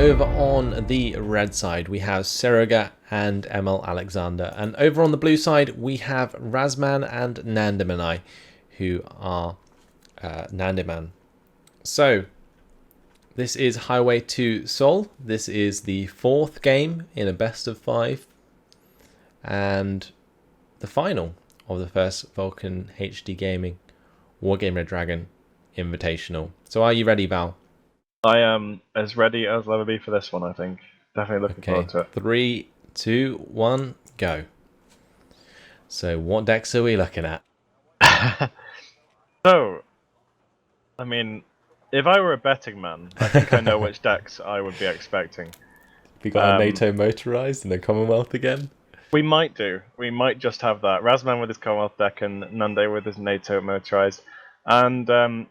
over on the red side, we have Seroga and Emil Alexander. And over on the blue side, we have Razman and Nandemann, who are Nandemann. So, this is Highway to Seoul. This is the 4th game in a best of 5. And the final of the first VulcanHDGaming Wargame Dragon Invitational. So are you ready, Val? I am as ready as I'll ever be for this one, I think. Definitely looking forward to it. 3, 2, 1, go. So what decks are we looking at? So, I mean, if I were a betting man, I think I know which decks I would be expecting. We got a NATO motorized and a Commonwealth again? We might do. We might just have that. Razman with his Commonwealth deck and Nande with his NATO motorized. And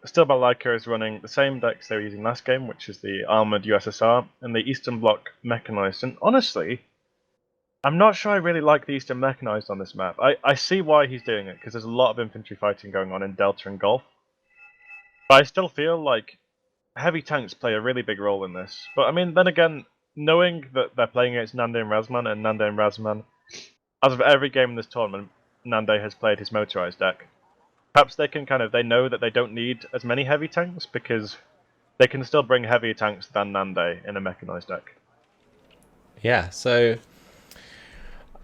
still Balalaika is running the same decks they were using last game, which is the Armoured USSR and the Eastern Bloc Mechanized. And honestly, I'm not sure I really like the Eastern Mechanized on this map. I see why he's doing it, because there's a lot of infantry fighting going on in Delta and Gulf. But I still feel like heavy tanks play a really big role in this. But I mean, then again, knowing that they're playing against Nande and Razman, as of every game in this tournament, Nande has played his motorized deck. Perhaps they can they know that they don't need as many heavy tanks because they can still bring heavier tanks than Nande in a mechanized deck. Yeah, so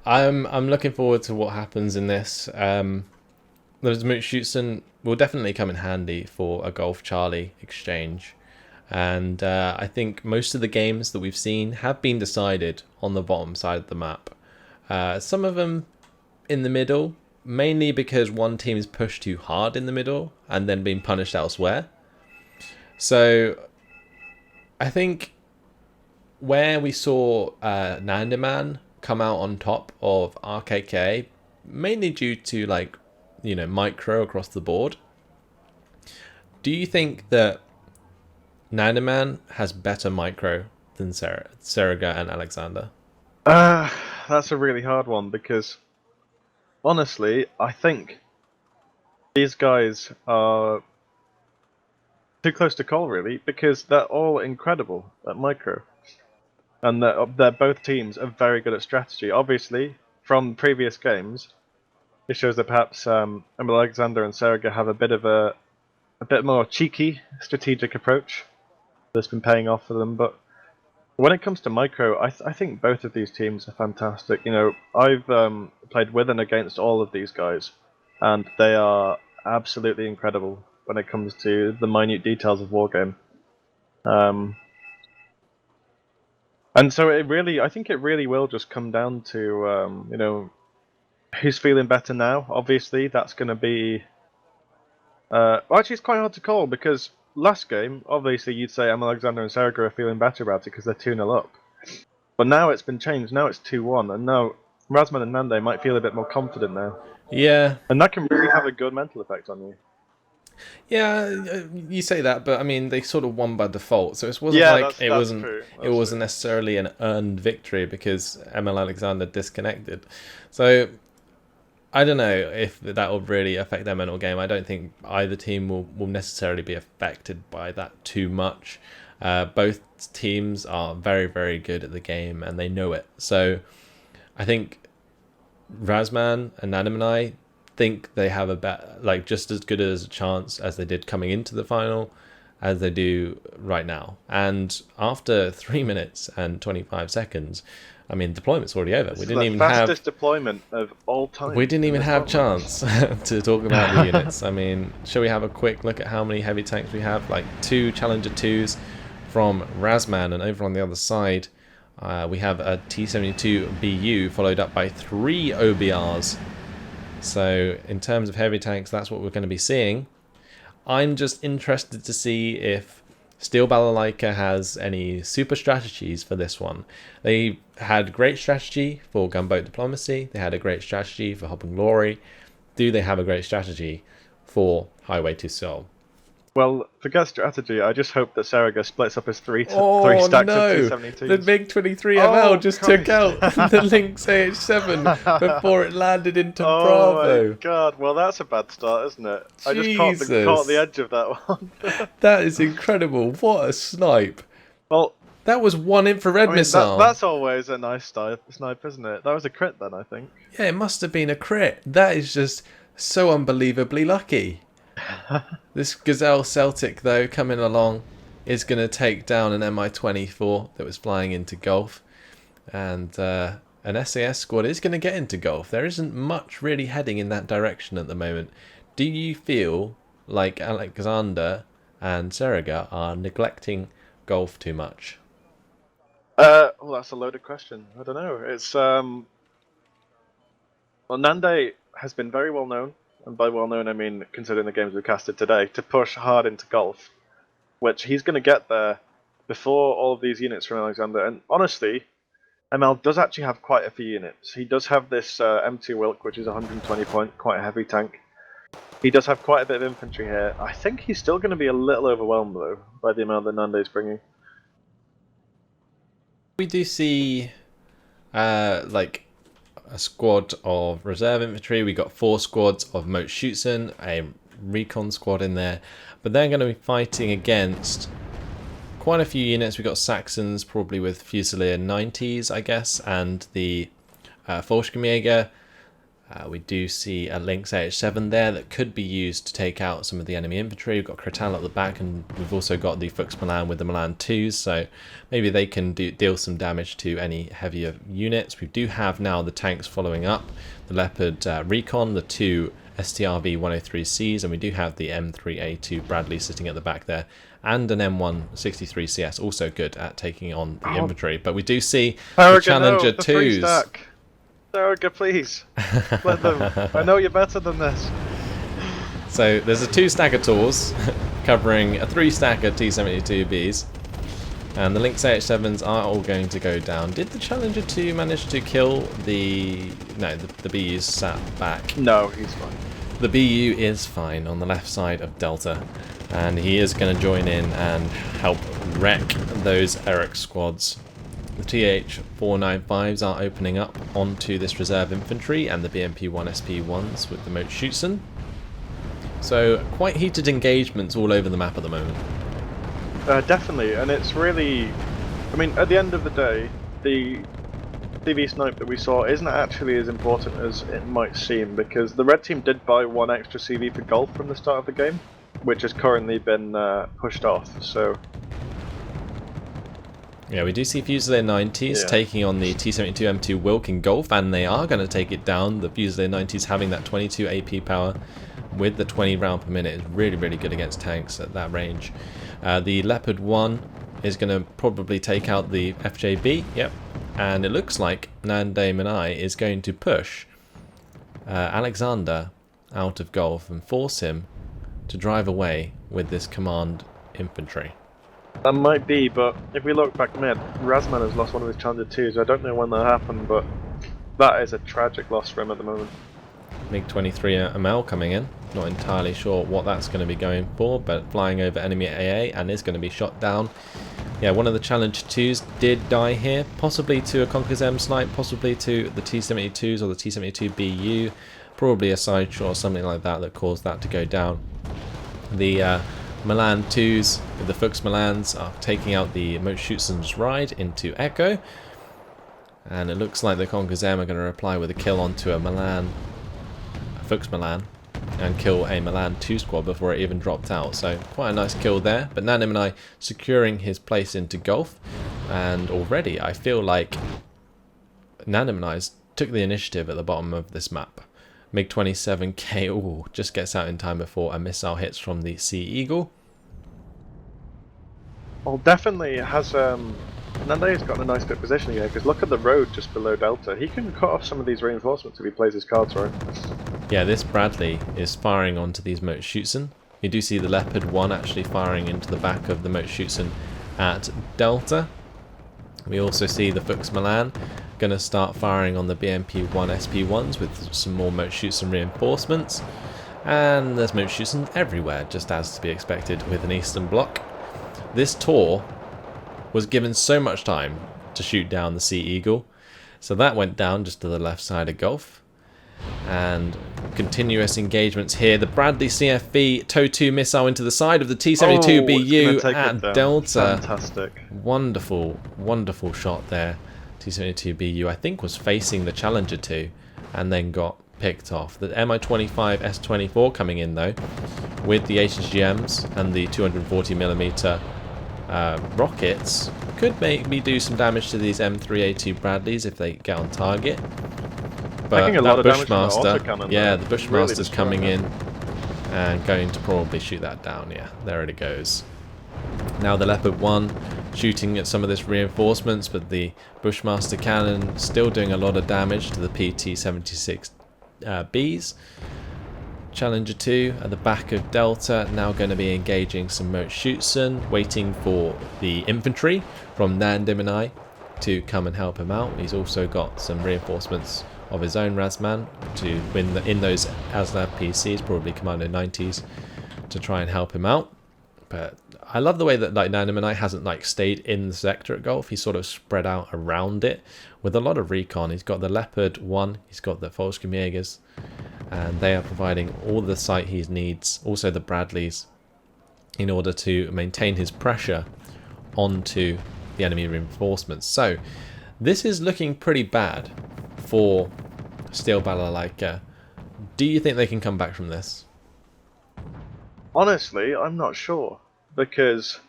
I'm looking forward to what happens in this. Those Mootschutzen will definitely come in handy for a Golf Charlie exchange. And I think most of the games that we've seen have been decided on the bottom side of the map. Some of them in the middle, mainly because one team is pushed too hard in the middle and then being punished elsewhere. So I think where we saw Nandemann come out on top of RKK, mainly due to micro across the board. Do you think that Nandemann has better micro than Seroga and Alexander? That's a really hard one because honestly, I think these guys are too close to call, really, because they're all incredible at micro. And they're both teams are very good at strategy. Obviously, from previous games, it shows that perhaps Emil Alexander and Seroga have a bit more cheeky strategic approach that's been paying off for them. But when it comes to micro, I think both of these teams are fantastic. You know, I've played with and against all of these guys, and they are absolutely incredible when it comes to the minute details of Wargame. And so I think it really will just come down to, who's feeling better now. Obviously, that's going to be... actually, it's quite hard to call, because last game, obviously, you'd say Emil Alexander and Seroga are feeling better about it because they're 2-0 up. But now it's been changed. Now it's 2-1, and now Razman and Nande might feel a bit more confident now. Yeah. And that can really have a good mental effect on you. Yeah, you say that, but I mean, they sort of won by default, so it wasn't it wasn't necessarily an earned victory because Emil Alexander disconnected. So I don't know if that will really affect their mental game. I don't think either team will necessarily be affected by that too much. Both teams are very, very good at the game and they know it. So I think Razman and Nandemann think they have just as good as a chance as they did coming into the final as they do right now. And after 3 minutes and 25 seconds, I mean, deployment's already over. We didn't even have fastest deployment of all time. We didn't even have chance to talk about the units. I mean, shall we have a quick look at how many heavy tanks we have? Like 2 Challenger 2s from Razman, and over on the other side, we have a T-72 BU followed up by 3 OBRs. So in terms of heavy tanks, that's what we're going to be seeing. I'm just interested to see if Steel Balalaika has any super strategies for this one. They had great strategy for gunboat diplomacy. They had a great strategy for Hope and Glory. Do they have a great strategy for Highway to Seoul? Well, forget strategy. I just hope that Seroga splits up his three stacks of T-72s. The big 23ML just took out the Lynx AH7 before it landed into Bravo. Oh my god, well that's a bad start, isn't it? I just caught the edge of that one. That is incredible. What a snipe. Well, That was one infrared missile. That's always a nice snipe, isn't it? That was a crit then, I think. Yeah, it must have been a crit. That is just so unbelievably lucky. This Gazelle Celtic, though, coming along, is going to take down an Mi-24 that was flying into Gulf. And an SAS squad is going to get into Gulf. There isn't much really heading in that direction at the moment. Do you feel like Alexander and Serega are neglecting Gulf too much? Well, that's a loaded question. I don't know. It's well, Nande has been very well known, and by well known I mean considering the games we casted today, to push hard into Gulf, which he's going to get there before all of these units from Alexander. And honestly, ML does actually have quite a few units. He does have this M2 Wilk, which is 120 point, quite a heavy tank. He does have quite a bit of infantry here. I think he's still going to be a little overwhelmed though by the amount that Nande is bringing. We do see like a squad of reserve infantry. We got 4 squads of Moat Schutzen, a recon squad in there, but they're going to be fighting against quite a few units. We got Saxons, probably with Fusilier 90s, I guess, and the Volksjäger. We do see a Lynx AH7 there that could be used to take out some of the enemy infantry. We've got Cretal at the back, and we've also got the Fuchs Milan with the Milan 2s, so maybe they can deal some damage to any heavier units. We do have now the tanks following up, the Leopard Recon, the 2 STRV 103Cs, and we do have the M3A2 Bradley sitting at the back there, and an M163 CS, also good at taking on the infantry. But we do see the Challenger 2s. Serega, please. Let them. I know you're better than this. So there's a 2 stack of Tors covering a 3 stack of T-72Bs. And the Lynx AH7s are all going to go down. Did the Challenger 2 manage to kill the... No, the BU's sat back. No, he's fine. The BU is fine on the left side of Delta. And he is going to join in and help wreck those Eric squads. The TH-495s are opening up onto this reserve infantry and the BMP-1 SP-1s with the Moat Schutzen. So quite heated engagements all over the map at the moment. Definitely, and it's really... I mean, at the end of the day, the CV snipe that we saw isn't actually as important as it might seem, because the red team did buy 1 extra CV for Gulf from the start of the game, which has currently been pushed off, so... Yeah, we do see Fusilier 90s taking on the T-72 M2 Wilk in Gulf, and they are going to take it down. The Fusilier 90s having that 22 AP power with the 20 round per minute is really, really good against tanks at that range. The Leopard 1 is going to probably take out the FJB, yep, and it looks like Nandemann is going to push Alexander out of Gulf and force him to drive away with this command infantry. That might be, but if we look back mid, Razman has lost one of his Challenger 2s. I don't know when that happened, but that is a tragic loss for him at the moment. MiG-23 ML coming in. Not entirely sure what that's going to be going for, but flying over enemy AA and is going to be shot down. Yeah, one of the Challenger 2s did die here, possibly to a Conqueror's M snipe, possibly to the T-72s or the T-72BU, probably a sideshot or something like that that caused that to go down. The Milan 2s with the Fuchs Milans are taking out the Moat Schutzen's ride into Echo, and it looks like the Conqueror's M are going to reply with a kill onto a Fuchs Milan, and kill a Milan 2 squad before it even dropped out. So quite a nice kill there. But Nandemann securing his place into Gulf, and already I feel like Nandemann took the initiative at the bottom of this map. MiG-27K just gets out in time before a missile hits from the Sea Eagle. Well, definitely has Nande's got a nice bit of positioning here, because look at the road just below Delta. He can cut off some of these reinforcements if he plays his cards right. Yeah, this Bradley is firing onto these Moat Schutzen. You do see the Leopard 1 actually firing into the back of the Moat Schutzen at Delta. We also see the Fuchs Milan going to start firing on the BMP-1 SP-1s with some more Moat Schutzen reinforcements. And there's Moat Schutzen everywhere, just as to be expected with an Eastern Bloc. This Tor was given so much time to shoot down the Sea Eagle, so that went down just to the left side of Gulf. And Continuous engagements here. The Bradley CFB TOW2 missile into the side of the T-72BU at Delta. Fantastic. Wonderful, wonderful shot there. T-72BU, I think, was facing the Challenger 2 and then got picked off. The Mi-25 S24 coming in, though, with the HGMs and the 240mm rockets, could maybe do some damage to these M3A2 Bradleys if they get on target. But that Bushmaster, the Bushmaster's really coming in and going to probably shoot that down. Yeah, there it goes. Now the Leopard 1 shooting at some of this reinforcements, but the Bushmaster cannon still doing a lot of damage to the PT-76Bs. Challenger 2 at the back of Delta, now going to be engaging some Moat-Schutzen, waiting for the infantry from Nandemann to come and help him out. He's also got some reinforcements of his own Razman to win in those ASLAV PCs, probably Commando 90s, to try and help him out. But I love the way that Nandemann hasn't stayed in the sector at Gulf. He's sort of spread out around it with a lot of recon. He's got the Leopard 1, he's got the VulcanHDGaming, and they are providing all the sight he needs, also the Bradleys, in order to maintain his pressure onto the enemy reinforcements. So this is looking pretty bad for Steel Balalaika. Do you think they can come back from this? Honestly, I'm not sure, because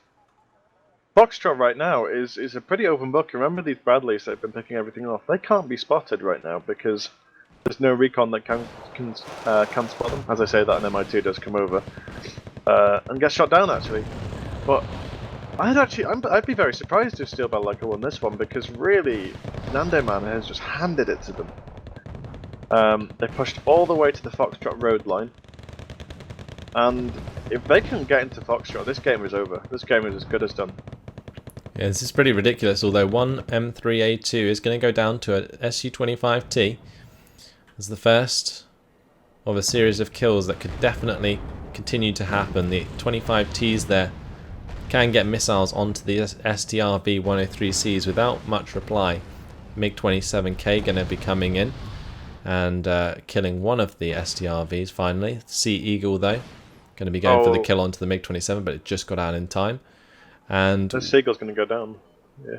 Foxtrot right now is a pretty open book. Remember these Bradleys that have been picking everything off? They can't be spotted right now because there's no recon that can spot them. As I say that, an MI2 does come over and get shot down actually. But I'd be very surprised if Steel Balalaika won this one, because really Nandemann has just handed it to them. They pushed all the way to the Foxtrot road line, and if they can get into Foxtrot, this game is over. This game is as good as done. Yeah, this is pretty ridiculous, although one M3A2 is going to go down to a Su-25T as the first of a series of kills that could definitely continue to happen. The 25Ts there can get missiles onto the STRV-103Cs without much reply. MiG-27K going to be coming in and killing one of the STRVs finally. Sea Eagle, though, going to be going for the kill onto the MiG-27, but it just got out in time. And the Seagull's going to go down.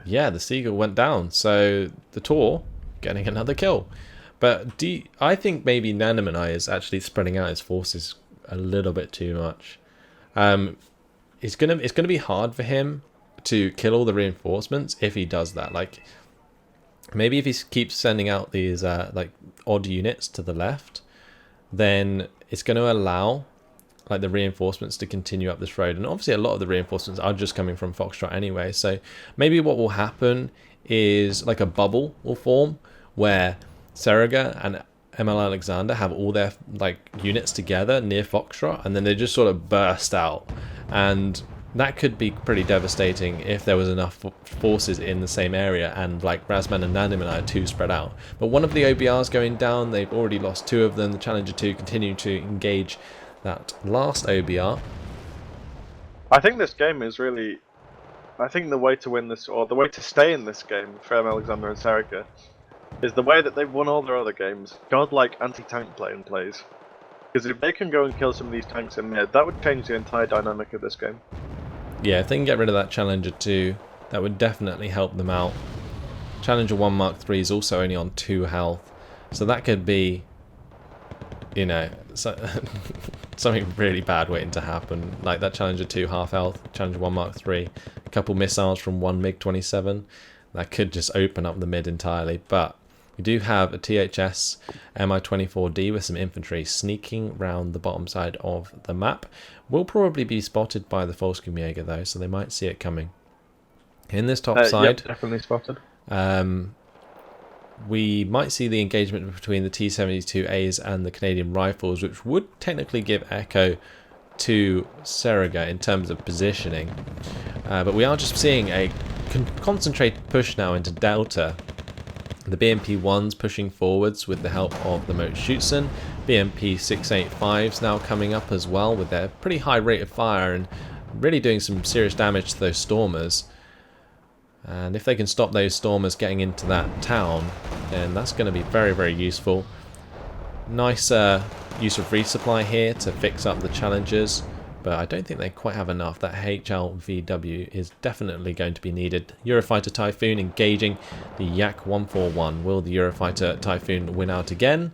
Yeah, the Seagull went down. So the Tor getting another kill. But I think maybe Nandemann is actually spreading out his forces a little bit too much. It's gonna be hard for him to kill all the reinforcements if he does that. Maybe if he keeps sending out these odd units to the left, then it's going to allow the reinforcements to continue up this road. And obviously a lot of the reinforcements are just coming from Foxtrot anyway. So maybe what will happen is a bubble will form where Serega and ML Alexander have all their units together near Foxtrot, and then they just sort of burst out. And that could be pretty devastating if there was enough forces in the same area, and Razman and Nandemann are too spread out. But one of the OBRs going down, they've already lost two of them. The Challenger 2 continue to engage that last OBR. I think this game is really... I think the way to win this, or the way to stay in this game for M. Alexander and Serega, is the way that they've won all their other games. Godlike anti-tank play and plays. Because if they can go and kill some of these tanks in mid, that would change the entire dynamic of this game. Yeah, if they can get rid of that Challenger 2, that would definitely help them out. Challenger 1 Mark III is also only on 2 health, so that could be, something really bad waiting to happen. That Challenger 2 half health, Challenger 1 Mark III, a couple missiles from one MiG-27, that could just open up the mid entirely. But we do have a THS Mi-24D with some infantry sneaking round the bottom side of the map. Will probably be spotted by the VulcanHDGaming though, so they might see it coming. In this top side, yep, definitely spotted. We might see the engagement between the T-72As and the Canadian Rifles, which would technically give echo to Serega in terms of positioning. But we are just seeing a concentrated push now into Delta. The BMP-1s pushing forwards with the help of the Moat-Schutzen. BMP-685s now coming up as well with their pretty high rate of fire and really doing some serious damage to those Stormers. And if they can stop those Stormers getting into that town, then that's going to be very, very useful. Nice use of resupply here to fix up the challengers, but I don't think they quite have enough. That HLVW is definitely going to be needed. Eurofighter Typhoon engaging the Yak 141. Will the Eurofighter Typhoon win out again?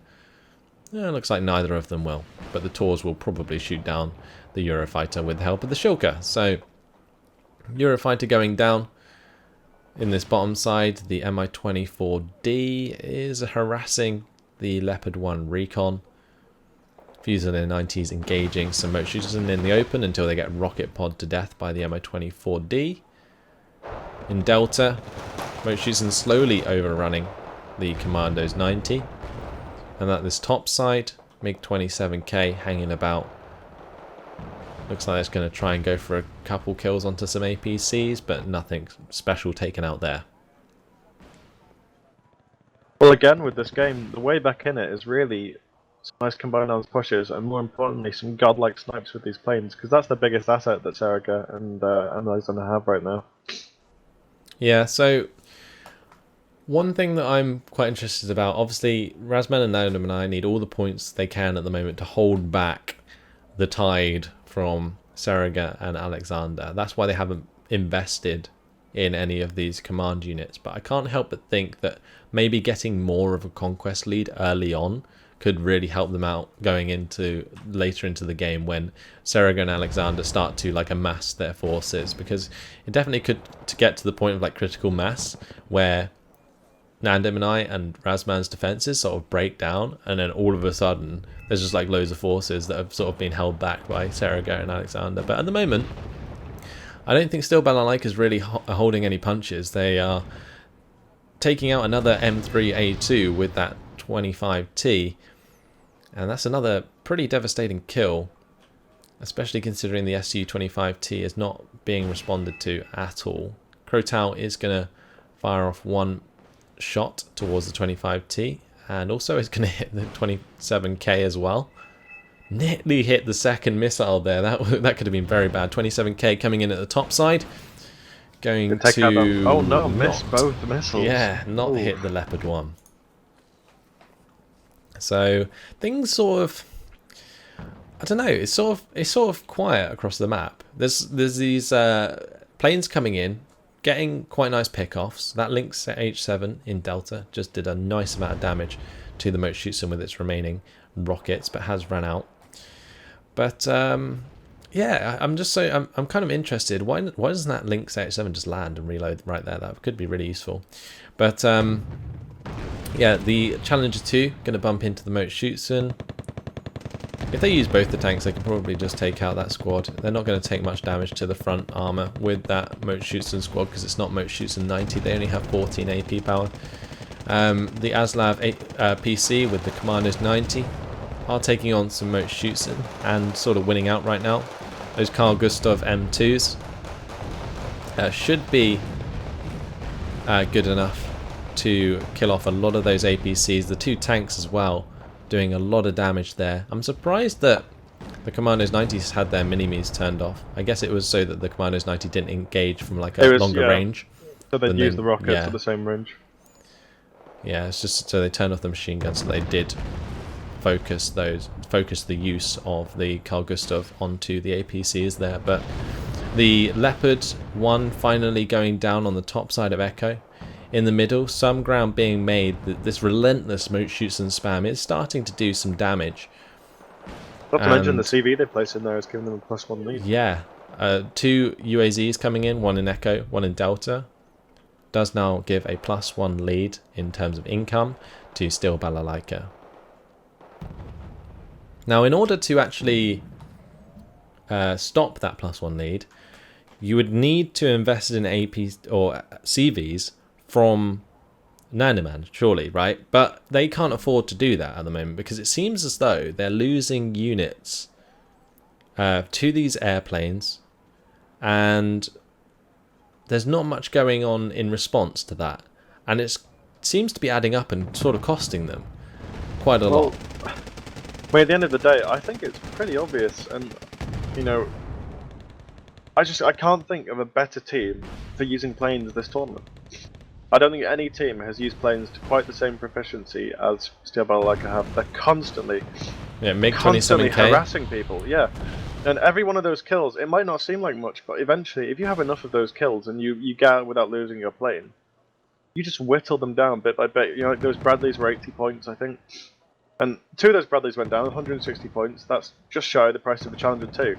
It looks like neither of them will, but the Taurs will probably shoot down the Eurofighter with the help of the Shilka. So Eurofighter going down. In this bottom side, the Mi-24D is harassing the Leopard 1 Recon. Fusilier 90s engaging some motor shooters in the open until they get rocket pod to death by the Mi-24D. In Delta, motor shooters slowly overrunning the Commandos 90. And at this top side, MiG-27K hanging about. Looks like it's going to try and go for a couple kills onto some APCs, but nothing special taken out there. Well, again, with this game, the way back in it is really some nice combined arms pushes, and more importantly, some godlike snipes with these planes, because that's the biggest asset that Sarga and Alexander have right now. Yeah, so one thing that I'm quite interested about, obviously, Razman and Nandemann and I need all the points they can at the moment to hold back the tide from Sarga and Alexander. That's why they haven't invested in any of these command units. But I can't help but think that maybe getting more of a conquest lead early on could really help them out going into later into the game when Sarga and Alexander start to like amass their forces, because it definitely could to get to the point of like critical mass where Nandemann and Razman's defenses sort of break down, and then all of a sudden there's just like loads of forces that have sort of been held back by Sarga and Alexander. But at the moment, I don't think still Balalaika is really holding any punches. They are taking out another M3A2 with that 25T, and that's another pretty devastating kill, especially considering the SU-25T is not being responded to at all. Krotau is going to fire off one shot towards the 25T, and also is going to hit the 27K as well. Nearly hit the second missile there. That could have been very bad. 27K coming in at the top side, going to oh no, miss both missiles. Yeah, not hit the Leopard 1. So things sort of, I don't know. It's sort of quiet across the map. There's these planes coming in, getting quite nice pickoffs. That Lynx H7 in Delta just did a nice amount of damage to the Motorschützen with its remaining rockets, but has run out. But yeah, I'm kind of interested. Why doesn't that Lynx H7 just land and reload right there? That could be really useful. But yeah, the Challenger 2 going to bump into the Motorschützen. If they use both the tanks, they can probably just take out that squad. They're not going to take much damage to the front armor with that Motorschützen squad, because it's not Motorschützen 90. They only have 14 AP power. The Aslav PC with the Commandos 90 are taking on some Motorschützen and sort of winning out right now. Those Carl Gustav M2s should be good enough to kill off a lot of those APCs. The two tanks as well, doing a lot of damage there. I'm surprised that the Commandos 90s had their mini-me's turned off. I guess it was so that the Commandos 90 didn't engage from like a longer range. So they'd use the rockets at the same range. Yeah, it's just so they turned off the machine guns, so they did focus the use of the Carl Gustav onto the APCs there. But the Leopard 1 finally going down on the top side of Echo. In the middle, some ground being made. This relentless Motorschützen spam is starting to do some damage. Not to mention the CV they place in there is giving them a +1 lead. Yeah, two UAZs coming in, one in Echo, one in Delta. Does now give a +1 lead in terms of income to still Balalaika. Now, in order to actually stop that +1 lead, you would need to invest in AP or CVs from Nandemann, surely, right? But they can't afford to do that at the moment, because it seems as though they're losing units to these airplanes, and there's not much going on in response to that, and it seems to be adding up and sort of costing them quite a lot. I mean, at the end of the day, I think it's pretty obvious, and you know, I can't think of a better team for using planes this tournament. I don't think any team has used planes to quite the same proficiency as Steel Balalaika have. They're constantly Yeah, MiG constantly 27K. harassing people. Yeah, and every one of those kills, it might not seem like much, but eventually, if you have enough of those kills and you get out without losing your plane, you just whittle them down bit by bit. You know, like those Bradleys were 80 points, I think, and 2 of those Bradleys went down, 160 points. That's just shy of the price of a Challenger 2.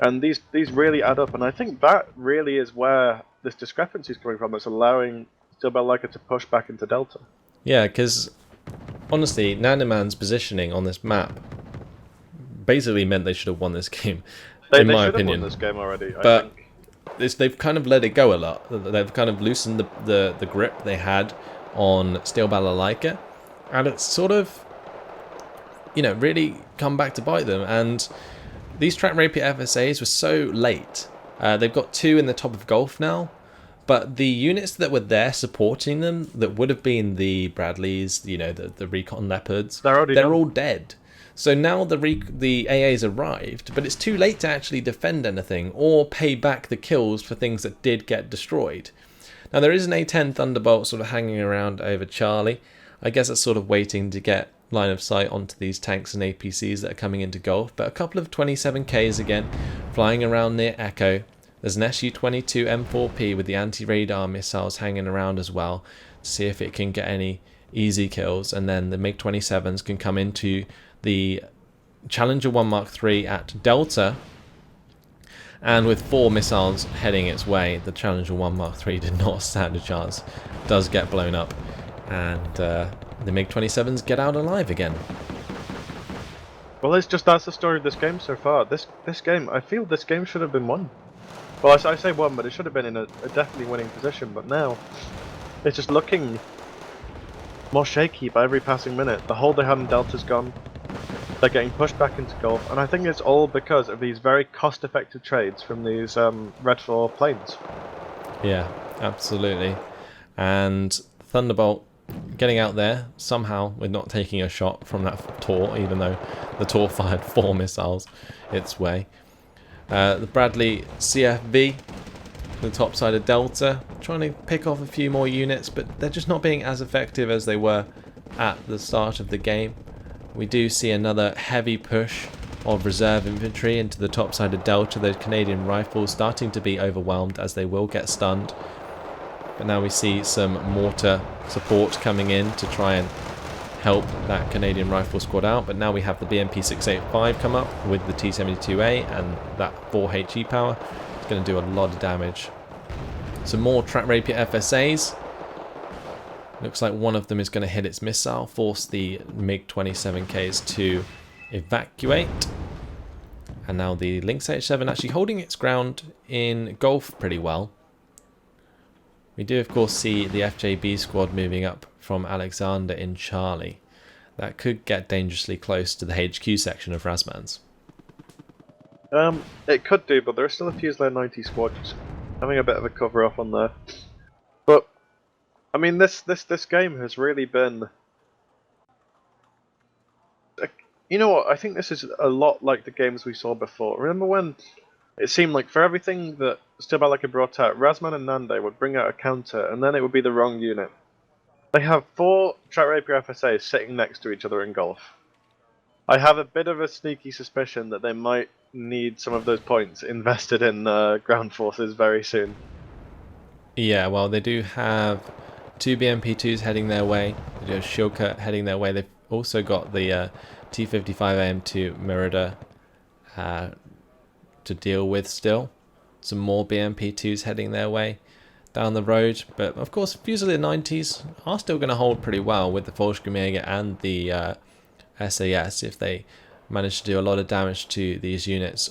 And these really add up, and I think that really is where this discrepancy is coming from. It's allowing Steel Balalaika to push back into Delta. Yeah, because honestly, Nandemann's positioning on this map basically meant they should have won this game, in my should opinion. have won this game already, I But think. they've kind of let it go a lot. They've kind of loosened the grip they had on Steel Balalaika, and it's sort of, you know, really come back to bite them. And these Track Rapier FSAs were so late. They've got 2 in the top of Gulf now, but the units that were there supporting them, that would have been the Bradleys, you know, the Recon Leopards, they're all dead. So now the AA's arrived, but it's too late to actually defend anything or pay back the kills for things that did get destroyed. Now there is an A-10 Thunderbolt sort of hanging around over Charlie. I guess it's sort of waiting to get line of sight onto these tanks and APCs that are coming into Gulf, but a couple of 27Ks again flying around near Echo. There's an Su-22 M4P with the anti-radar missiles hanging around as well to see if it can get any easy kills, and then the MiG-27s can come into the Challenger 1 Mark III at Delta, and with 4 missiles heading its way, the Challenger 1 Mark III did not stand a chance. Does get blown up, and the MiG-27s get out alive again. Well, that's the story of this game so far. This game, I feel this game should have been won. Well, I say won, but it should have been in a definitely winning position. But now, it's just looking more shaky by every passing minute. The hold they had in Delta's gone. They're getting pushed back into Gulf, and I think it's all because of these very cost-effective trades from these Red 4 planes. Yeah, absolutely. And Thunderbolt getting out there somehow with not taking a shot from that Tor, even though the Tor fired 4 missiles its way. The Bradley CFV, the top side of Delta, trying to pick off a few more units, but they're just not being as effective as they were at the start of the game. We do see another heavy push of reserve infantry into the top side of Delta. Those Canadian rifles starting to be overwhelmed as they will get stunned. But now we see some mortar support coming in to try and help that Canadian rifle squad out. But now we have the BMP 685 come up with the T72A and that 4 HE power. It's going to do a lot of damage. Some more Track Rapier FSAs. Looks like one of them is going to hit its missile, force the MiG-27Ks to evacuate. And now the Lynx H7 actually holding its ground in Gulf pretty well. We do of course see the FJB squad moving up from Alexander in Charlie. That could get dangerously close to the HQ section of Razman's. It could do, but there are still a Fusilier 90 squads having a bit of a cover up on there. But I mean, this game has really been. You know what? I think this is a lot like the games we saw before. Remember when it seemed like for everything that Steel Balalaika brought out, Razman and Nande would bring out a counter, and then it would be the wrong unit. They have 4 Track Rapier FSAs sitting next to each other in Gulf. I have a bit of a sneaky suspicion that they might need some of those points invested in ground forces very soon. Yeah, well, they do have 2 BMP2s heading their way. They do have Shilka heading their way. They've also got the T55AM2 Merida to deal with still. Some more BMP2s heading their way down the road. But of course, Fusilier 90s are still going to hold pretty well with the Volksgemenge and the SAS if they manage to do a lot of damage to these units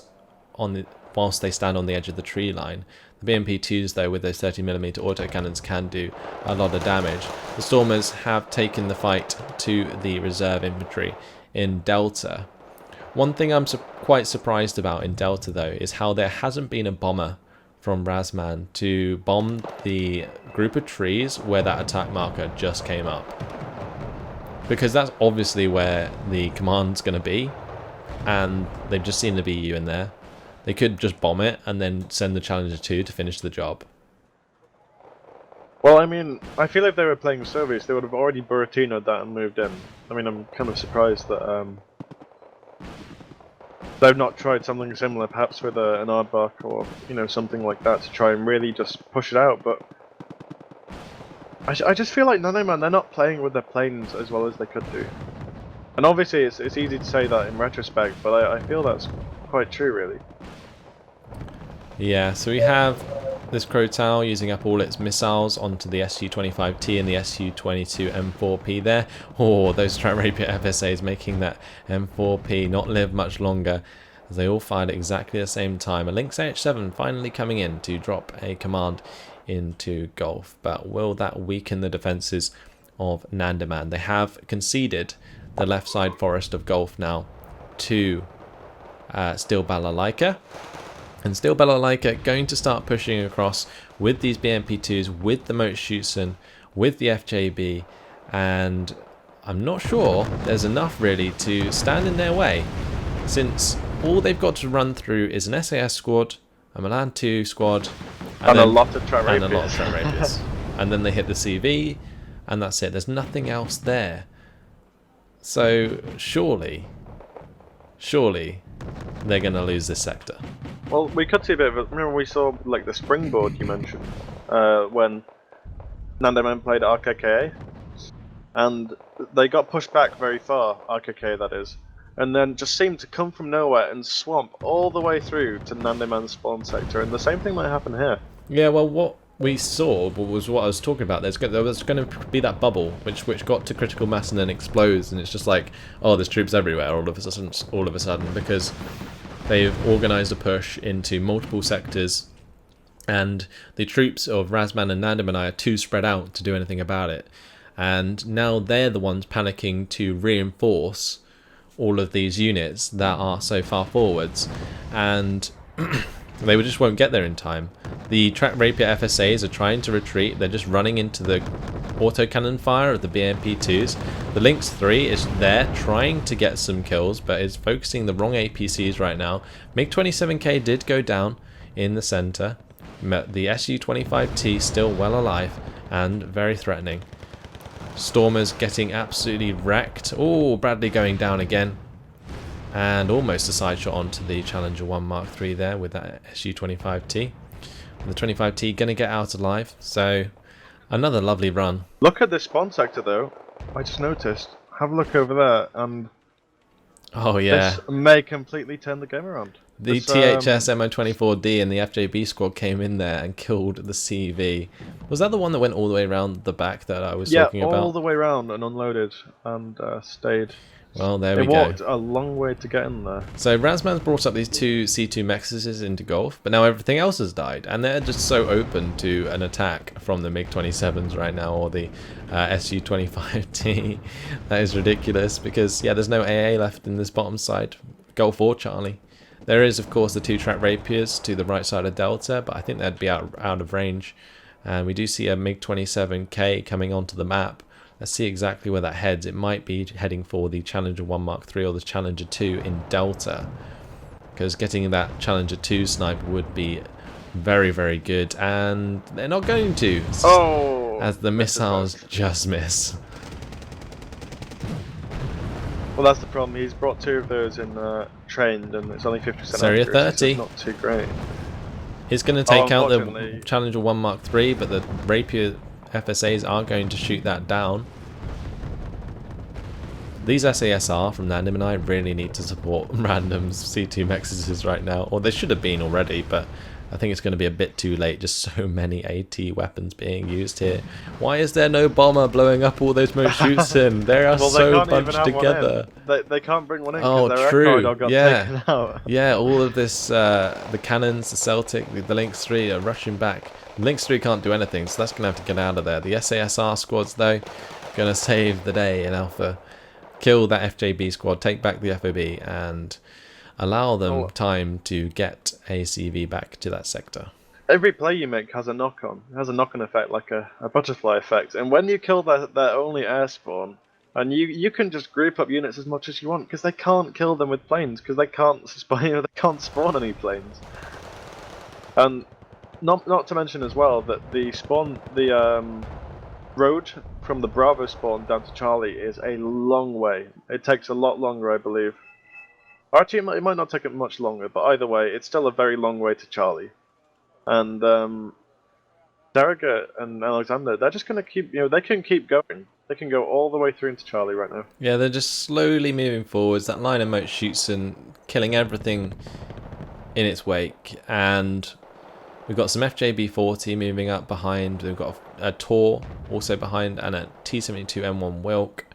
whilst they stand on the edge of the tree line. The BMP2s, though, with those 30mm autocannons can do a lot of damage. The Stormers have taken the fight to the reserve infantry in Delta. One thing I'm quite surprised about in Delta, though, is how there hasn't been a bomber from Razman to bomb the group of trees where that attack marker just came up. Because that's obviously where the command's going to be, and they've just seen the BU in there. They could just bomb it and then send the Challenger 2 to finish the job. Well, I mean, I feel like if they were playing Soviets, they would have already Buratino'd that and moved in. I mean, I'm kind of surprised that they've not tried something similar, perhaps with an aardvark or something like that to try and really just push it out. But I just feel like Nandemann, they're not playing with their planes as well as they could do. And obviously it's easy to say that in retrospect, but I feel that's quite true, really. Yeah, so we have this Crotale using up all its missiles onto the Su-25T and the Su-22 M4P there. Oh, those Strat Rapier FSAs making that M4P not live much longer, as they all fired at exactly the same time. A Lynx AH-7 finally coming in to drop a command into Gulf, but will that weaken the defences of Nandemann? They have conceded the left side forest of Gulf now to Still Balalaika. And Still Balalaika going to start pushing across with these BMP2s, with the Motorschützen, with the FJB, and I'm not sure there's enough really to stand in their way, since all they've got to run through is an SAS squad, a Milan 2 squad, and a lot of Strat Rapiers. And then they hit the CV, and that's it. There's nothing else there. So surely they're going to lose this sector. Well, we could see a bit of it. Remember we saw like the springboard you mentioned when Nandemann played RKKA, and they got pushed back very far, RKK that is, and then just seemed to come from nowhere and swamp all the way through to Nandemann's spawn sector, and the same thing might happen here. Yeah, well, what we saw was what I was talking about. There was going to be that bubble which got to critical mass and then explodes, and it's just like, oh, there's troops everywhere all of a sudden, because they've organised a push into multiple sectors, and the troops of Razman and Nandemann are too spread out to do anything about it. And now they're the ones panicking to reinforce all of these units that are so far forwards, and they just won't get there in time. The Strat Rapier FSAs are trying to retreat. They're just running into the autocannon fire of the BMP2s. The Lynx 3 is there trying to get some kills, but is focusing the wrong APCs right now. MiG-27K did go down in the centre. The Su-25T still well alive and very threatening. Stormers getting absolutely wrecked. Oh, Bradley going down again. And almost a side shot onto the Challenger 1 Mark III there with that Su-25T. The 25T going to get out alive, so another lovely run. Look at this spawn sector though. I just noticed. Have a look over there, and oh yeah, this may completely turn the game around. The THS MO24D and the FJB squad came in there and killed the CV. Was that the one that went all the way around the back that I was talking about? Yeah, all the way around and unloaded and stayed. Well, there we go. They walked a long way to get in there. So Razman's brought up these two C2 Mexuses into Gulf, but now everything else has died, and they're just so open to an attack from the MiG-27s right now, or the Su-25T. That is ridiculous, because yeah, there's no AA left in this bottom side, Gulf or Charlie. There is, of course, the two Strat Rapiers to the right side of Delta, but I think they'd be out of range. And we do see a MiG-27K coming onto the map. Let's see exactly where that heads. It might be heading for the Challenger 1 Mark III or the Challenger 2 in Delta, because getting that Challenger 2 sniper would be very, very good, and they're not going to, as the missiles just miss. Well, that's the problem. He's brought two of those in trained, and it's only 50% Area 30. So it's not too great. He's going to take out the Challenger 1 Mark III, but the Rapier FSAs are going to shoot that down. These SASR from Nandemann really need to support random C2 Mexuses right now, or they should have been already, but I think it's going to be a bit too late. Just so many AT weapons being used here. Why is there no bomber blowing up all those Motorschützen? They are so bunched together. They can't bring one in. Oh, true. Got taken out. Yeah, all of this, the cannons, the Celtic, the Lynx 3 are rushing back. The Lynx 3 can't do anything, so that's going to have to get out of there. The SASR squads, though, going to save the day in Alpha. Kill that FJB squad, take back the FOB, and allow them time to get a CV back to that sector. Every play you make has a knock-on. It has a knock-on effect, like a butterfly effect. And when you kill their only air spawn, and you can just group up units as much as you want, because they can't kill them with planes, because they can't spawn any planes. And not to mention as well that the road from the Bravo spawn down to Charlie is a long way. It takes a lot longer, I believe. Actually, it might not take it much longer, but either way, it's still a very long way to Charlie. And Surrogate and Alexander, they're just going to keep, they can keep going. They can go all the way through into Charlie right now. Yeah, they're just slowly moving forwards. That line of moat shoots and killing everything in its wake. And we've got some FJB-40 moving up behind. We've got a Tor also behind and a T-72M1 Wilk.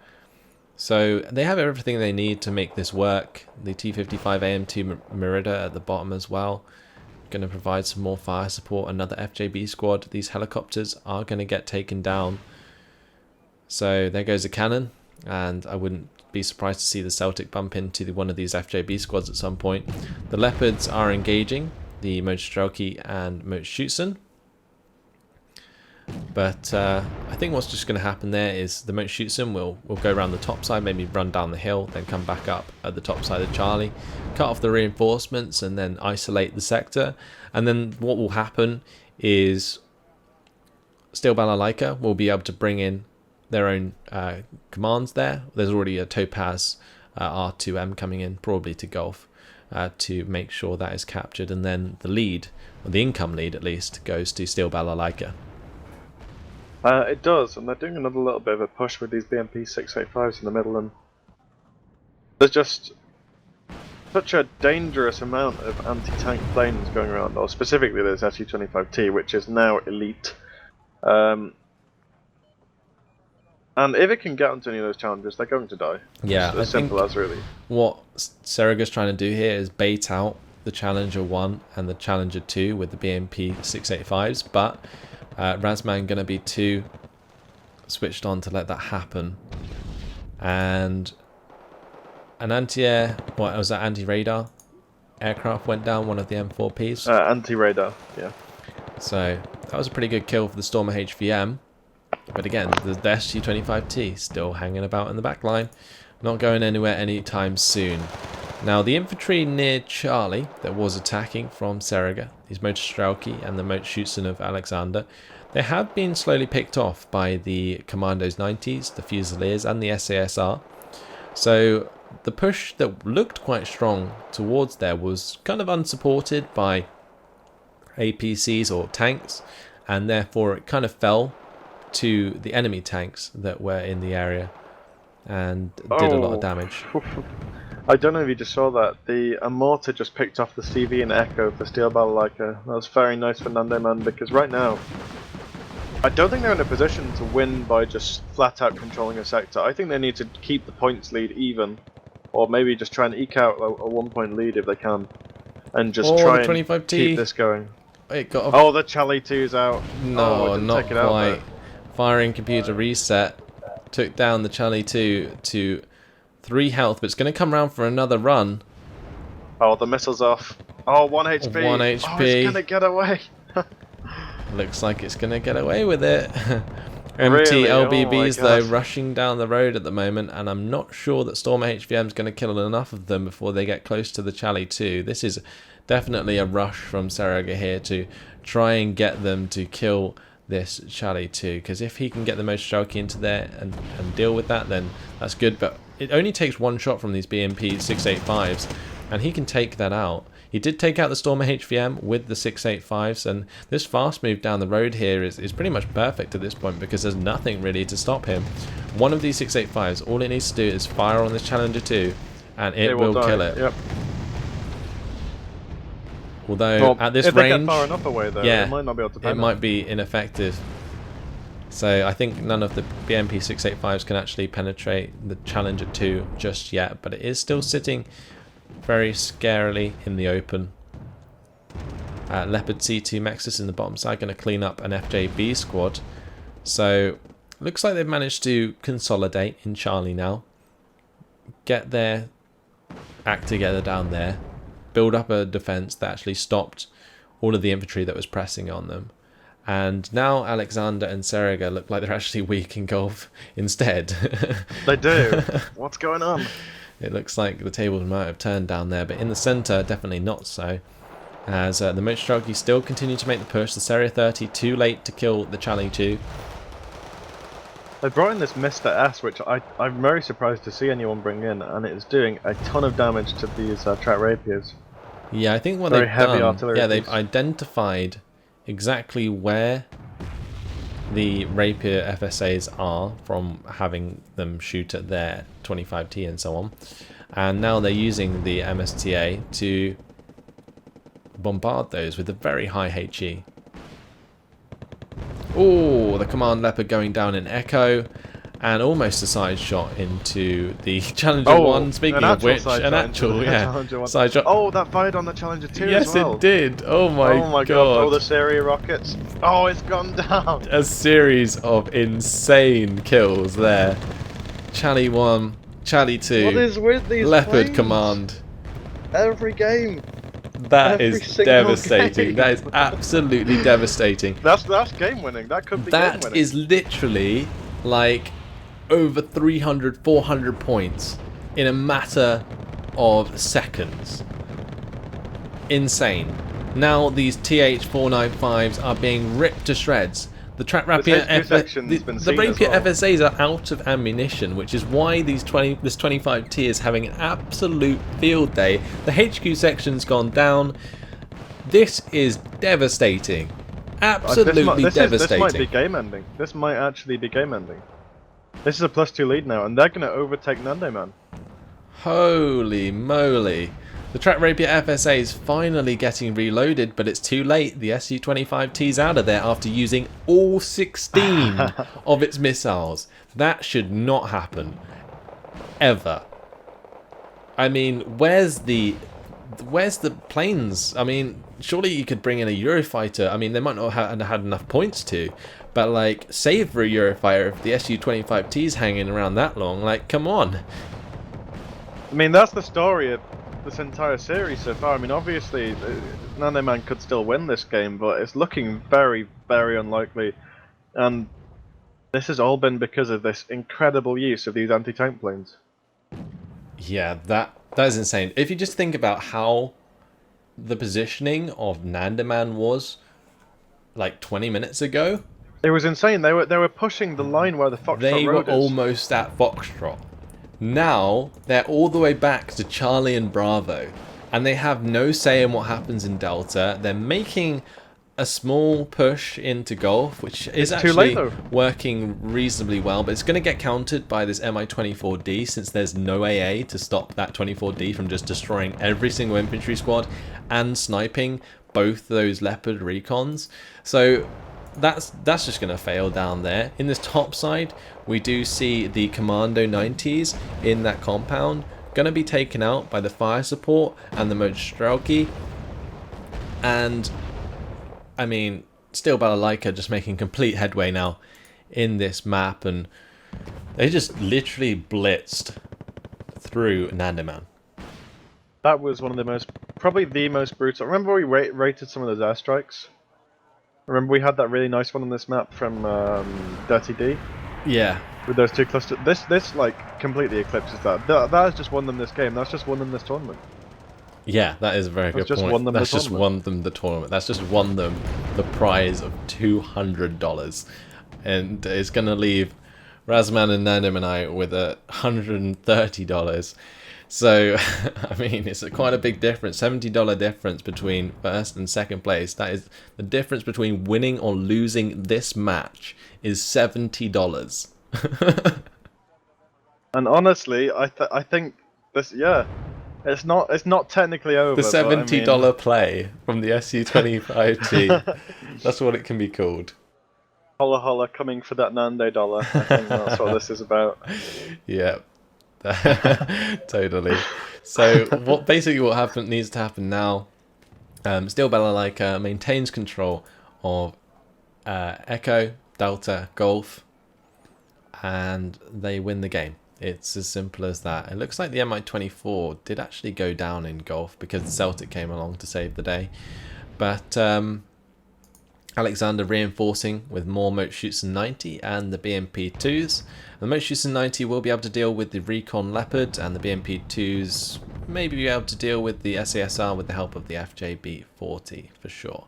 So they have everything they need to make this work. The T-55 AM2 Merida at the bottom as well. Going to provide some more fire support. Another FJB squad. These helicopters are going to get taken down. So there goes a cannon. And I wouldn't be surprised to see the Celtic bump into one of these FJB squads at some point. The Leopards are engaging the Motorstrelki and Motorschützen. But I think what's just going to happen there is the Motorschützen will go around the top side, maybe run down the hill, then come back up at the top side of Charlie, cut off the reinforcements and then isolate the sector. And then what will happen is Steel Balalaika will be able to bring in their own commands there. There's already a Topaz R2M coming in, probably to Gulf, to make sure that is captured. And then the lead, or the income lead at least, goes to Steel Balalaika. It does, and they're doing another little bit of a push with these BMP 685s in the middle, and there's just such a dangerous amount of anti-tank planes going around, or specifically there's Su-25T, which is now elite. And if it can get onto any of those challenges, they're going to die. Yeah, it's as simple as, really. What Seraga's trying to do here is bait out the Challenger 1 and the Challenger 2 with the BMP 685s, but Razman going to be too switched on to let that happen. And an anti-air, what was that, anti-radar aircraft went down, one of the M4Ps. Anti-radar, yeah. So that was a pretty good kill for the Stormer HVM. But again, the SG-25T still hanging about in the back line, not going anywhere anytime soon. Now the infantry near Charlie that was attacking from Seraga, these Motorstrelki and the Motorschützen of Alexander, they have been slowly picked off by the Commandos 90s, the Fusiliers and the SASR. So the push that looked quite strong towards there was kind of unsupported by APCs or tanks, and therefore it kind of fell to the enemy tanks that were in the area and did a lot of damage. I don't know if you just saw that. A mortar just picked off the CV and Echo for Steel Balalaika. That was very nice for Nandemann, because right now I don't think they're in a position to win by just flat out controlling a sector. I think they need to keep the points lead even, or maybe just try and eke out a 1 point lead if they can, and just try and keep this going. It got oh, the Charlie 2's out. No, not quite. Firing computer reset took down the Charlie 2 to 3 health, but it's going to come around for another run. Oh, the missile's off. Oh, 1 HP. 1 HP. Oh, it's going to get away. Looks like it's going to get away with it. Really? LBBs, oh though, rushing down the road at the moment, and I'm not sure that Stormer HVM is going to kill enough of them before they get close to the Charlie 2. This is definitely a rush from Seraga here to try and get them to kill this Charlie 2, because if he can get the Motorstrelki into there and deal with that, then that's good. But it only takes 1 shot from these BMP 685s, and he can take that out. He did take out the Stormer HVM with the 685s, and this fast move down the road here is pretty much perfect at this point, because there's nothing really to stop him. One of these 685s, all it needs to do is fire on this Challenger 2, and it will kill it. Yep. Although at this if range, they get far enough away, though, yeah, it might not be able to. It might be ineffective. So I think none of the BMP 685s can actually penetrate the Challenger 2 just yet, but it is still sitting very scarily in the open. Leopard C2 Mexus in the bottom side going to clean up an FJB squad. So looks like they've managed to consolidate in Charlie now. Get their act together down there. Build up a defense that actually stopped all of the infantry that was pressing on them. And now Alexander and Seraga look like they're actually weak in Gulf instead. They do. What's going on? It looks like the tables might have turned down there, but in the centre, definitely not so. As the Motorstrelki still continue to make the push. The Seria 30 too late to kill the Charlie 2. They brought in this Mr. S, which I'm very surprised to see anyone bring in, and it is doing a ton of damage to these trap rapiers. Yeah, I think what Very they've heavy done, artillery yeah, they've piece. identified exactly where the rapier FSAs are from having them shoot at their 25T and so on. And now they're using the MSTA to bombard those with a very high HE. Oh, the Command Leopard going down in Echo. And almost a side shot into the Challenger 1. Speaking of which, an actual, side shot. Oh, that fired on the Challenger 2 yes, as well. it did. Oh my god. Oh, the Syria rockets. Oh, it's gone down. A series of insane kills there. Charlie 1, Charlie 2, what is with these Leopard planes? Command. Every game. That Every is single devastating. game. That is absolutely devastating. That's game winning. That could be game That winning. is literally like over 300, 400 points in a matter of seconds. Insane. Now these TH-495s are being ripped to shreds. The trap rapier the rapier well. FSAs are out of ammunition, which is why this 25T is having an absolute field day. The HQ section's gone down. This is devastating. Absolutely devastating. This might be game ending. This might actually be game ending. This is a +2 lead now, and they're going to overtake Nandemann. Holy moly. The Trap Rapier FSA is finally getting reloaded, but it's too late. The Su-25T's out of there after using all 16 of its missiles. That should not happen. Ever. I mean, where's the planes? I mean, surely you could bring in a Eurofighter. I mean, they might not have had enough points to, but like, save for a Eurofighter if the Su-25T's hanging around that long. Like, come on. I mean, that's the story of this entire series so far. I mean, obviously, Nandemann could still win this game, but it's looking very, very unlikely. And this has all been because of this incredible use of these anti-tank planes. Yeah, that is insane. If you just think about how the positioning of Nandemann was like 20 minutes ago, it was insane. They were pushing the line where the Foxtrot they were road is. almost at Foxtrot. Now they're all the way back to Charlie and Bravo, and they have no say in what happens in Delta. They're making a small push into Gulf, which is actually working reasonably well, but it's going to get countered by this Mi-24D since there's no AA to stop that 24D from just destroying every single infantry squad and sniping both those Leopard recons. So that's just going to fail down there. In this top side, we do see the Commando 90s in that compound going to be taken out by the fire support and the Mostrelki. And I mean, still Balalaika just making complete headway now in this map, and they just literally blitzed through Nandemann. That was one of the most, probably the most brutal. Remember we rated some of those airstrikes? Remember we had that really nice one on this map from Dirty D? Yeah. With those two clusters. This like completely eclipses that. That has just won them this game. That's just won them this tournament. Yeah, that is a very good point. That's just won them the tournament. That's just won them the prize of $200. And it's going to leave Razman and Nandem and I with $130. So, I mean, it's quite a big difference. $70 difference between first and second place. That is the difference between winning or losing this match is $70. And honestly, I think this, yeah. It's not technically over. The $70 play from the Su-25T. That's what it can be called. Holla holla coming for that Nande dollar. I think that's what this is about. Yeah. Totally. So what needs to happen now, still Balalaika maintains control of Echo, Delta, Golf, and they win the game. It's as simple as that. It looks like the Mi-24 did actually go down in Gulf because the Celtic came along to save the day. But Alexander reinforcing with more Mote-Shoots 90 and the BMP-2s. The Mote-Shoots 90 will be able to deal with the Recon Leopard, and the BMP-2s maybe be able to deal with the SASR with the help of the FJB-40 for sure.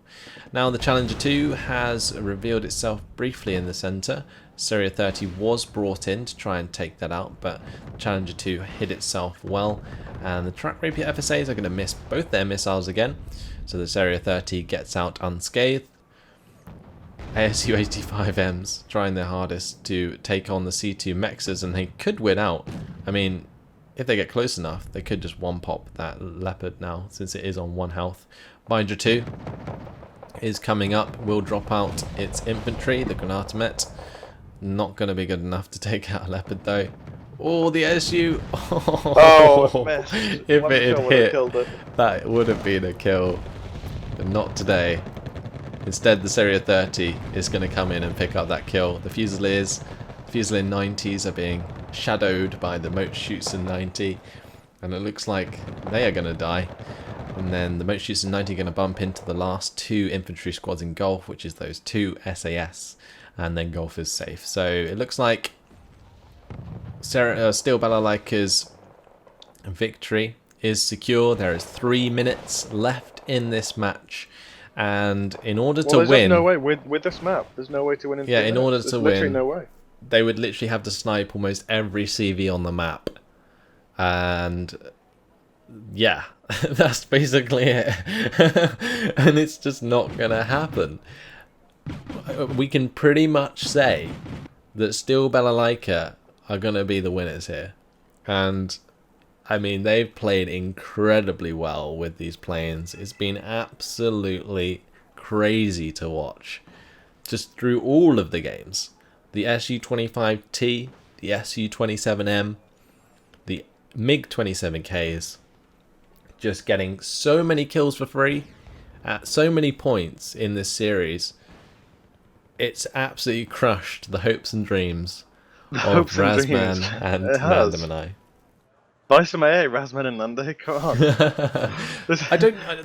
Now the Challenger 2 has revealed itself briefly in the centre. Seria 30 was brought in to try and take that out, but Challenger 2 hit itself well, and the Track Rapier FSAs are going to miss both their missiles again, so the Seria 30 gets out unscathed. ASU 85Ms trying their hardest to take on the C2 Mexas, and they could win out. I mean, if they get close enough, they could just one-pop that Leopard now, since it is on 1 health. Binder 2 is coming up, will drop out its infantry, the Granatomet. Not going to be good enough to take out a Leopard though. Oh, the SU! Oh, missed. If One it kill had would have hit, killed it. that would have been a kill. But not today. Instead, the Seria 30 is going to come in and pick up that kill. The Fusiliers 90s are being shadowed by the Mote-Schutzen 90. And it looks like they are going to die. And then the Mote-Schutzen 90 are going to bump into the last 2 infantry squads in Gulf, which is those 2 SAS. And then Gulf is safe. So it looks like Steel Balalaika's victory is secure. There is 3 minutes left in this match. And in order to win... There's no way. With this map, there's no way to win in 3 minutes. In order to There's win, literally no way. They would literally have to snipe almost every CV on the map. And yeah, that's basically it. And it's just not going to happen. We can pretty much say that Steel Balalaika are going to be the winners here. And I mean, they've played incredibly well with these planes. It's been absolutely crazy to watch. Just through all of the games. The Su-25T, the Su-27M, the MiG-27Ks. Just getting so many kills for free at so many points in this series. It's absolutely crushed the hopes and dreams of Razman and Nandemann. Buy some AA, Razman and Nande, come on. The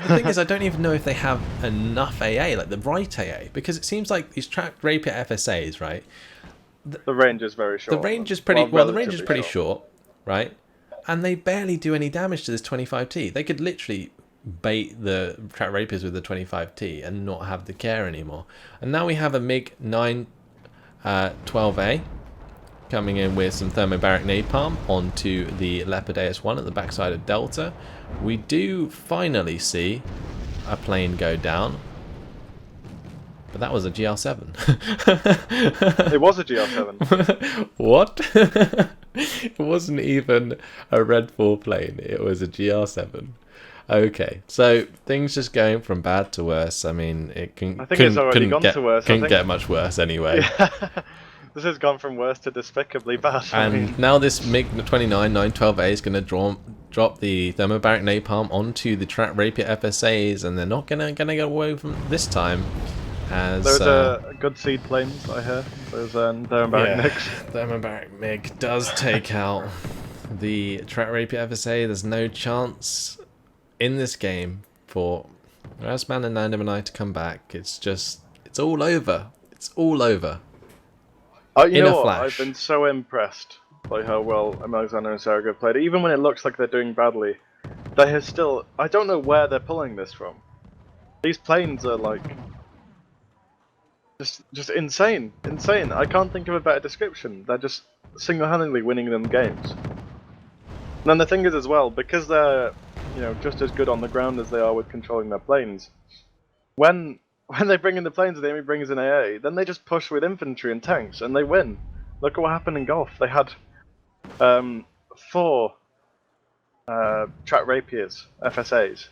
thing is, I don't even know if they have enough AA, like the right AA, because it seems like these Track Rapier FSAs, right? The range is very short. The range is pretty short, right? And they barely do any damage to this 25T. They could literally bait the Track Rapiers with the 25T and not have the care anymore. And now we have a MiG-9 12A coming in with some thermobaric napalm onto the Leopard AS1 at the backside of Delta. We do finally see a plane go down. But that was a GR7. It was a GR7. What? It wasn't even a Red 4 plane. It was a GR7. Okay, so things just going from bad to worse. I mean, it can. I think it's already gone to worse. Couldn't get much worse anyway. Yeah. This has gone from worse to despicably bad. And now this MiG-29 912A is going to drop the thermobaric napalm onto the Track Rapier FSAs, and they're not gonna get away from this time. As those good seed planes, I hear. Those thermobaric MiGs. Thermobaric MiG does take out the Track Rapier FSA. There's no chance in this game for Razman and Nandemann to come back. It's all over. It's all over. You know what? I've been so impressed by how well Alexander and Sergey played. Even when it looks like they're doing badly, they are still. I don't know where they're pulling this from. These planes are like just insane, insane. I can't think of a better description. They're just single-handedly winning them games. And then the thing is as well, because they're just as good on the ground as they are with controlling their planes. When they bring in the planes and the enemy brings in AA, then they just push with infantry and tanks and they win. Look at what happened in Gulf. They had 4 Track Rapiers, FSAs,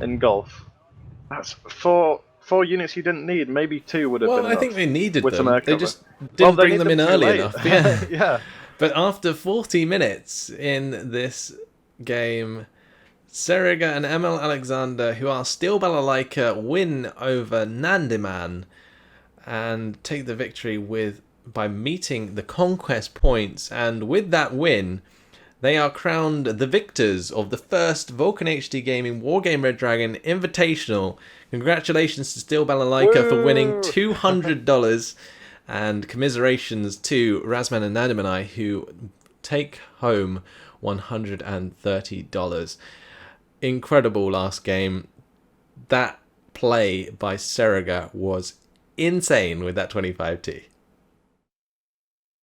in Gulf. That's 4 units you didn't need. Maybe 2 would have been enough. Well, I think they needed with them. Some air they cover. just didn't bring them in early late. enough. Yeah. Yeah. But after 40 minutes in this game, Seriga and Emil Alexander, who are Steel Balalaika, win over Nandemann and take the victory by meeting the conquest points. And with that win, they are crowned the victors of the first VulcanHDGaming Wargame Red Dragon Invitational. Congratulations to Steel Balalaika for winning $200, and commiserations to Razman and Nandemann, who take home $130. Incredible last game. That play by Seriga was insane with that 25T.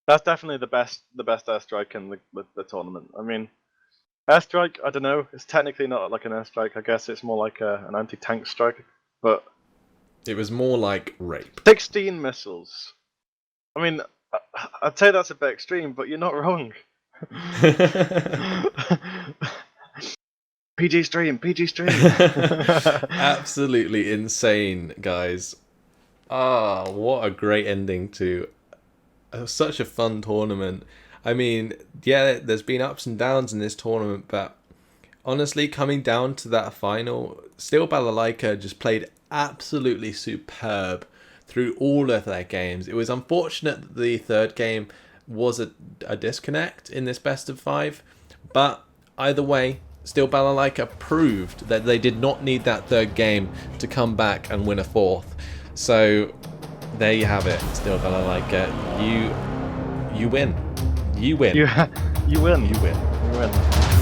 That's definitely the best airstrike in the tournament. I mean, airstrike, I don't know. It's technically not like an airstrike. I guess it's more like an anti-tank strike. But It was more like rape. 16 missiles. I mean, I'd say that's a bit extreme, but you're not wrong. PG stream. Absolutely insane, guys. Ah, what a great ending to such a fun tournament. I mean, yeah, there's been ups and downs in this tournament, but honestly, coming down to that final, still Balalaika just played absolutely superb through all of their games. It was unfortunate that the third game was a disconnect in this best of 5, but either way, still Balalaika proved that they did not need that third game to come back and win a fourth. So there you have it. Still Balalaika, you win. You win. You win. You win. You win.